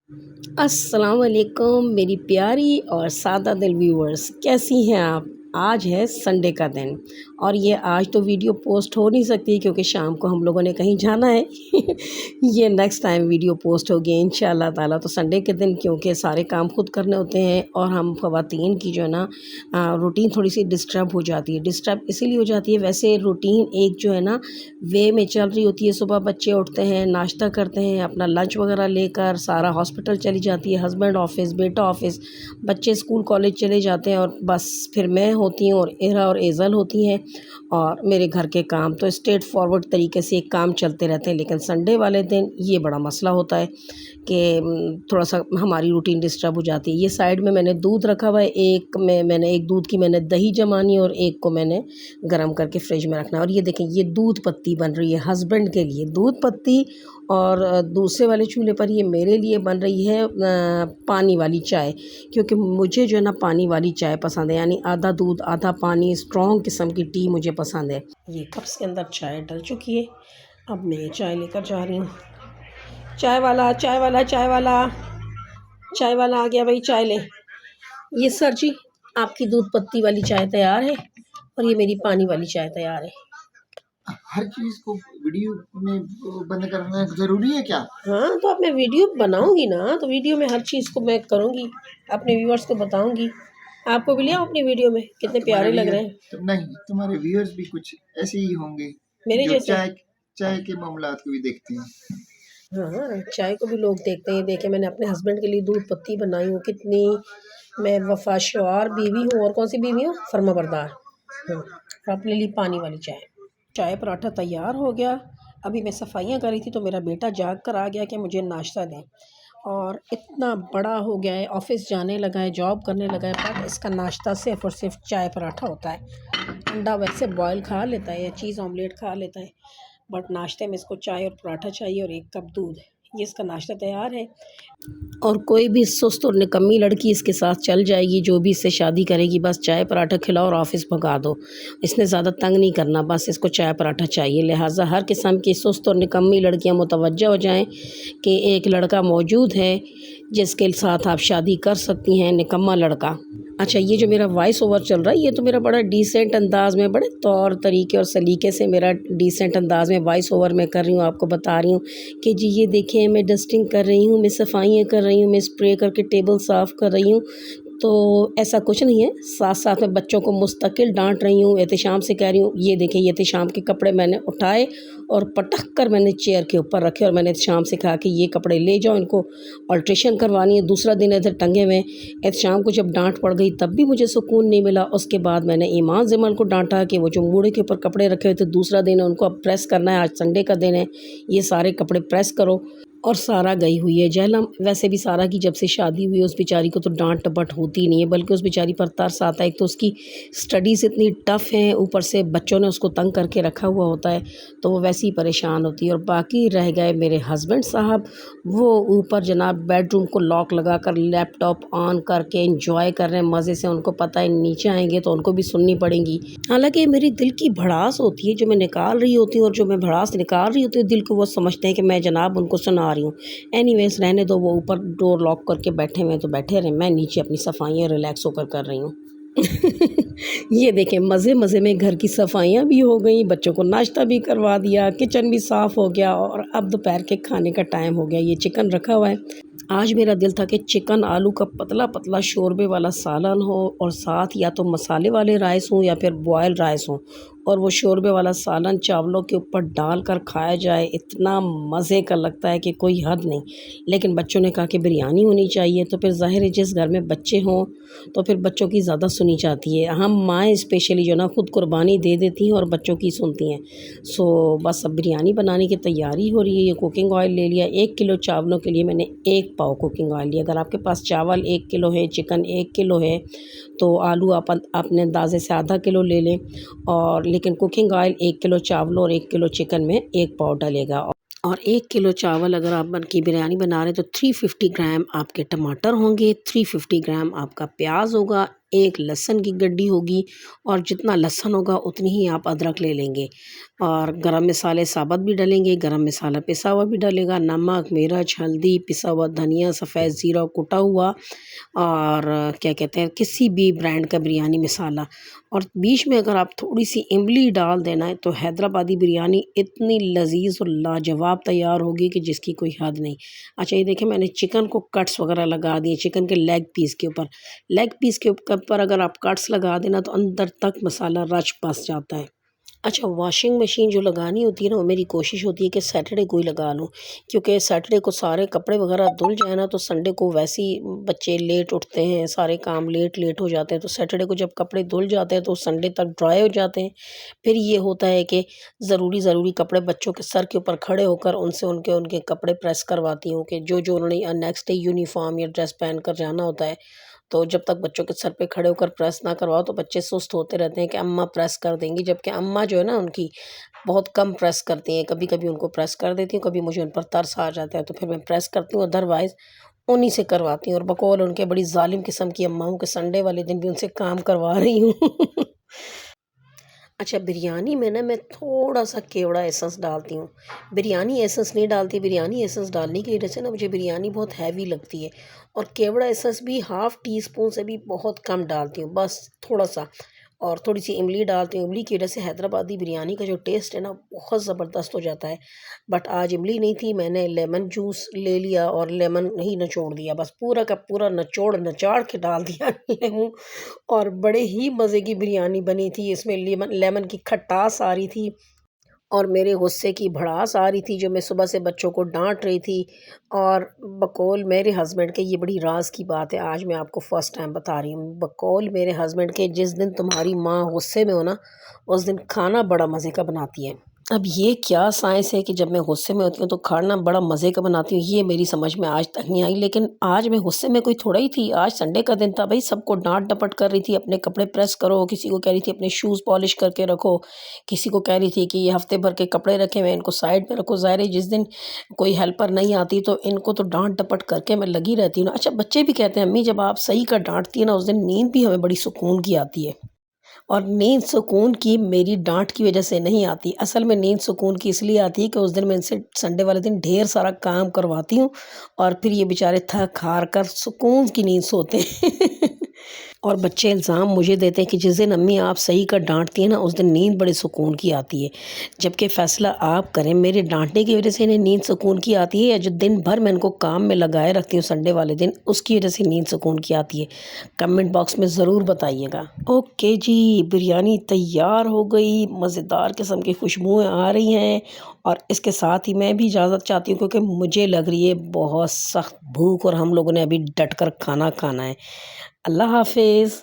अस्सलाम वालेकुम मेरी प्यारी और सादा दिल व्यूअर्स, कैसी हैं आप। आज है संडे का दिन और ये आज तो वीडियो पोस्ट हो नहीं सकती क्योंकि शाम को हम लोगों ने कहीं जाना है। ये नेक्स्ट टाइम वीडियो पोस्ट होगी इंशाल्लाह ताला। तो संडे के दिन क्योंकि सारे काम खुद करने होते हैं और हम ख़वातीन की जो है ना रूटीन थोड़ी सी डिस्टर्ब हो जाती है। डिस्टर्ब इसीलिए हो जाती है, वैसे रूटीन एक जो है ना वे में चल रही होती है। सुबह बच्चे उठते हैं, नाश्ता करते हैं, अपना लंच वगैरह लेकर सारा हॉस्पिटल चली जाती है, हस्बैंड ऑफिस, बेटा ऑफिस, बच्चे स्कूल कॉलेज चले जाते हैं और बस फिर मैं होती हूँ और इरा और एज़ल होती हैं और मेरे घर के काम। तो स्ट्रेट फॉरवर्ड तरीके से काम चलते रहते हैं। लेकिन संडे वाले दिन ये बड़ा मसला होता है कि थोड़ा सा हमारी रूटीन डिस्टर्ब हो जाती है। ये साइड में मैंने दूध रखा हुआ है, एक में मैंने एक दूध की मैंने दही जमानी और एक को मैंने गर्म करके फ्रिज में रखना। और ये देखें, ये दूध पत्ती बन रही है हस्बैंड के लिए दूध पत्ती, और दूसरे वाले चूल्हे पर ये मेरे लिए बन रही है पानी वाली चाय, क्योंकि मुझे जो है ना पानी वाली चाय पसंद है, यानी आधा दूध आधा पानी, स्ट्रॉन्ग किस्म की टी मुझे पसंद है। ये कप्स के अंदर चाय डल चुकी है, अब मैं चाय लेकर जा रही हूँ। चाय वाला चाय वाला चाय वाला चाय वाला आ गया भाई, चाय ले। ये सर जी, आपकी दूध पत्ती वाली चाय तैयार है और ये मेरी पानी वाली चाय तैयार है। हर चीज को वीडियो में बंद करना जरूरी है क्या? हाँ, तो अब मैं वीडियो बनाऊंगी ना, तो वीडियो में हर चीज़ को मैं करूंगी, अपने व्यूअर्स को बताऊंगी। आपको भी लिया अपनी वीडियो में, कितने प्यारे लग रहे हैं। नहीं, तुम्हारे व्यूअर्स भी कुछ ऐसे ही होंगे मेरे जो जैसे। चाय के मामलात को भी देखते हैं। हाँ, चाय को भी लोग देखते हैं। देखे, मैंने अपने हस्बैंड के लिए दूध पत्ती बनाई हूँ, कितनी मैं वफाशवार बीवी हूँ। और कौन सी बीवी हूँ, फर्माबरदार। और अपने लिए पानी वाली चाय। चाय पराठा तैयार हो गया। अभी मैं सफाइयाँ कर रही थी तो मेरा बेटा जाग कर आ गया कि मुझे नाश्ता दें, और इतना बड़ा हो गया है, ऑफिस जाने लगा है, जॉब करने लगा है, बट इसका नाश्ता सिर्फ़ और सिर्फ चाय पराठा होता है। अंडा वैसे बॉयल खा लेता है या चीज़ ऑमलेट खा लेता है, बट नाश्ते में इसको चाय और पराठा चाहिए और एक कप दूध। ये इसका नाश्ता तैयार है। और कोई भी सुस्त और निकम्मी लड़की इसके साथ चल जाएगी, जो भी इससे शादी करेगी, बस चाय पराठा खिलाओ और ऑफिस भगा दो। इसने ज़्यादा तंग नहीं करना, बस इसको चाय पराठा चाहिए। लिहाजा हर किस्म की सुस्त और निकम्मी लड़कियां मुतवज्जह हो जाएं कि एक लड़का मौजूद है जिसके साथ आप शादी कर सकती हैं, निकम्मा लड़का। अच्छा, ये जो मेरा वॉइस ओवर चल रहा है, ये तो मेरा बड़ा डिसेंट अंदाज़ में, बड़े तौर तरीके और सलीके से मेरा डिसेंट अंदाज़ में वॉइस ओवर मैं कर रही हूँ, आपको बता रही हूँ कि जी ये देखिए मैं डस्टिंग कर रही हूँ, मैं सफाइयाँ कर रही हूँ, मैं स्प्रे करके टेबल साफ़ कर रही हूँ। तो ऐसा कुछ नहीं है, साथ साथ में बच्चों को मुस्तकिल डांट रही हूँ, एहतिशाम से कह रही हूँ ये देखें, ये एहतिशाम के कपड़े मैंने उठाए और पटक कर मैंने चेयर के ऊपर रखे और मैंने एहतिशाम से कहा कि ये कपड़े ले जाओ, इनको अल्ट्रेशन करवानी है। दूसरा दिन इधर टंगे हुए। एहतिशाम को जब डांट पड़ गई तब भी मुझे सुकून नहीं मिला। उसके बाद मैंने ईमान जमल को डांटा कि वो जो मूढ़े के ऊपर कपड़े रखे हुए थे, दूसरा दिन है, उनको अब प्रेस करना है, आज संडे का दिन है, ये सारे कपड़े प्रेस करो। और सारा गई हुई है जहलम। वैसे भी सारा की जब से शादी हुई उस बेचारी को तो डांट टपट होती नहीं है, बल्कि उस बेचारी पर तरस आता है। एक तो उसकी स्टडीज़ इतनी टफ़ हैं, ऊपर से बच्चों ने उसको तंग करके रखा हुआ होता है, तो वो वैसे ही परेशान होती है। और बाकी रह गए मेरे हस्बैंड साहब, वो ऊपर जनाब बेडरूम को लॉक लगा कर लैपटॉप ऑन करके इंजॉय कर रहे हैं मज़े से। उनको पता है नीचे आएंगे तो उनको भी सुननी पड़ेंगी। हालांकि मेरी दिल की भड़ास होती है जो मैं निकाल रही होती हूँ, और जो मैं भड़ास निकाल रही होती हूँ दिल को, वो समझते हैं कि मैं जनाब उनको सुना रही हूँ। एनीवेज रहने दो, वो ऊपर डोर लॉक करके बैठे हुए तो बैठे रहे, मैं नीचे अपनी सफाइयाँ रिलैक्स होकर कर रही हूँ। ये देखें, मज़े मज़े में घर की सफाइयाँ भी हो गई, बच्चों को नाश्ता भी करवा दिया, किचन भी साफ़ हो गया, और अब दोपहर के खाने का टाइम हो गया। ये चिकन रखा हुआ है। आज मेरा दिल था कि चिकन आलू का पतला पतला शोरबे वाला सालन हो और साथ या तो मसाले वाले राइस हों या फिर बॉयल राइस हों, और वो शोरबे वाला सालन चावलों के ऊपर डालकर खाया जाए। इतना मज़े का लगता है कि कोई हद नहीं। लेकिन बच्चों ने कहा कि बिरयानी होनी चाहिए, तो फिर ज़ाहिर है जिस घर में बच्चे हों तो फिर बच्चों की ज़्यादा सुनी जाती है। हम माएँ स्पेशली जो ना खुद कुर्बानी दे देती हैं और बच्चों की सुनती हैं। सो बस अब बिरयानी बनाने की तैयारी हो रही है। ये कुकिंग ऑयल ले लिया, 1 किलो चावलों के लिए मैंने 1 पाव कुकिंग ऑयल लिया। अगर आपके पास चावल 1 किलो है, चिकन 1 किलो है, तो आलू अपने अंदाजे से आधा किलो ले लें। और लेकिन कुकिंग ऑयल 1 किलो चावल और 1 किलो चिकन में 1 पाव डलेगा। और 1 किलो चावल अगर आप की बिरयानी बना रहे हैं तो 350 ग्राम आपके टमाटर होंगे, 350 ग्राम आपका प्याज होगा, एक लहसुन की गड्डी होगी और जितना लहसुन होगा उतनी ही आप अदरक ले लेंगे और गरम मसाले साबुत भी डालेंगे, गरम मसाला पिसा हुआ भी डालेगा, नमक, मिर्च, हल्दी, पिसा हुआ धनिया, सफ़ेद ज़ीरा कुटा हुआ और क्या कहते हैं किसी भी ब्रांड का बिरयानी मसाला और बीच में अगर आप थोड़ी-सी इमली डाल देना है तो हैदराबादी बिरयानी इतनी लज़ीज़ और लाजवाब तैयार होगी कि जिसकी कोई हद नहीं। अच्छा ये देखिए मैंने चिकन को कट्स वगैरह लगा दिए, चिकन के लेग पीस के ऊपर। लेग पीस के ऊपर अगर आप कट्स लगा देना तो अंदर तक मसाला रच बस जाता है। अच्छा वॉशिंग मशीन जो लगानी होती है ना वो मेरी कोशिश होती है कि सैटरडे को ही लगा लूँ क्योंकि सैटरडे को सारे कपड़े वगैरह धुल जाए ना तो संडे को वैसे ही बच्चे लेट उठते हैं, सारे काम लेट हो जाते हैं तो सैटरडे को जब कपड़े धुल जाते हैं तो संडे तक ड्राई हो जाते हैं। फिर ये होता है कि ज़रूरी कपड़े बच्चों के सर के ऊपर खड़े होकर उनसे उनके उनके कपड़े प्रेस करवाती हूँ कि जो उन्होंने नेक्स्ट डे यूनिफॉर्म या ड्रेस पहन कर जाना होता है। तो जब तक बच्चों के सर पे खड़े होकर प्रेस ना करवाओ तो बच्चे सुस्त होते रहते हैं कि अम्मा प्रेस कर देंगी, जबकि अम्मा जो है ना उनकी बहुत कम प्रेस करती हैं। कभी-कभी उनको प्रेस कर देती हूँ, कभी मुझे उन पर तरस आ जाता है तो फिर मैं प्रेस करती हूँ, अदरवाइज़ उन्हीं से करवाती हूँ और बकौल उनके बड़ी ज़ालिम किस्म की अम्मा हूँ कि संडे वाले दिन भी उनसे काम करवा रही हूँ। अच्छा बिरयानी में ना मैं थोड़ा-सा केवड़ा एसेंस डालती हूँ। बिरयानी एसेंस नहीं डालती, बिरयानी एसेंस डालने की वजह से ना मुझे बिरयानी बहुत हैवी लगती है और केवड़ा एसेंस भी हाफ़ टी स्पून से भी बहुत कम डालती हूँ, बस थोड़ा-सा और थोड़ी-सी इमली डालती हूँ। इमली की वजह से हैदराबादी बिरयानी का जो टेस्ट है ना बहुत ज़बरदस्त हो जाता है। बट आज इमली नहीं थी, मैंने लेमन जूस ले लिया और लेमन ही निचोड़ दिया, बस पूरा का पूरा निचोड़-नचाड़ के डाल दिया लेमन और बड़े ही मज़े की बिरयानी बनी थी। इसमें लेमन लेमन की खटास आ रही थी और मेरे गुस्से की भड़ास आ रही थी जो मैं सुबह से बच्चों को डाँट रही थी और बकौल मेरे हस्बैंड के ये बड़ी राज़ की बात है, आज मैं आपको फ़र्स्ट टाइम बता रही हूँ। बकौल मेरे हस्बैंड के जिस दिन तुम्हारी माँ गुस्से में हो ना, उस दिन खाना बड़ा मज़े का बनाती है। अब ये क्या साइंस है कि जब मैं गुस्से में होती हूँ तो खाना बड़ा मज़े का बनाती हूँ, ये मेरी समझ में आज तक नहीं आई। लेकिन आज मैं गुस्से में कोई थोड़ा ही थी, आज संडे का दिन था भई, सबको डाँट-डपट कर रही थी, अपने कपड़े प्रेस करो, किसी को कह रही थी अपने शूज़ पॉलिश करके रखो, किसी को कह रही थी कि ये हफ़्ते भर के कपड़े रखे हुए हैं, इनको साइड में रखो। ज़ाहिर है जिस दिन कोई हेल्पर नहीं आती तो इनको तो डाँट-डपट करके मैं लगी रहती हूँ ना। अच्छा बच्चे भी कहते हैं अम्मी जब आप सही का डाँटती हैं ना उस दिन नींद भी हमें बड़ी सुकून की आती है। और नींद सुकून की मेरी डाँट की वज़ह से नहीं आती, असल में नींद सुकून की इसलिए आती है कि उस दिन मैं इनसे संडे वाले दिन ढेर सारा काम करवाती हूँ और फिर ये बेचारे थक-हार कर सुकून की नींद सोते हैं। और बच्चे इल्ज़ाम मुझे देते हैं कि जिस दिन अम्मी आप सही का डाँटती हैं ना उस दिन नींद बड़े सुकून की आती है। जबकि फ़ैसला आप करें, मेरे डाँटने की वज़ह से इन्हें नींद सुकून की आती है या जो दिन भर मैं इनको काम में लगाए रखती हूँ संडे वाले दिन उसकी वज़ह से नींद सुकून की आती है? कमेंट बॉक्स में ज़रूर बताइएगा। ओके जी, बिरयानी तैयार हो गई, मज़ेदार किस्म की खुशबुएँ आ रही हैं और इसके साथ ही मैं भी इजाज़त चाहती हूँ क्योंकि मुझे लग रही है बहुत सख्त भूख और हम लोगों ने अभी डट कर खाना खाना है। अल्लाह हाफ़िज़।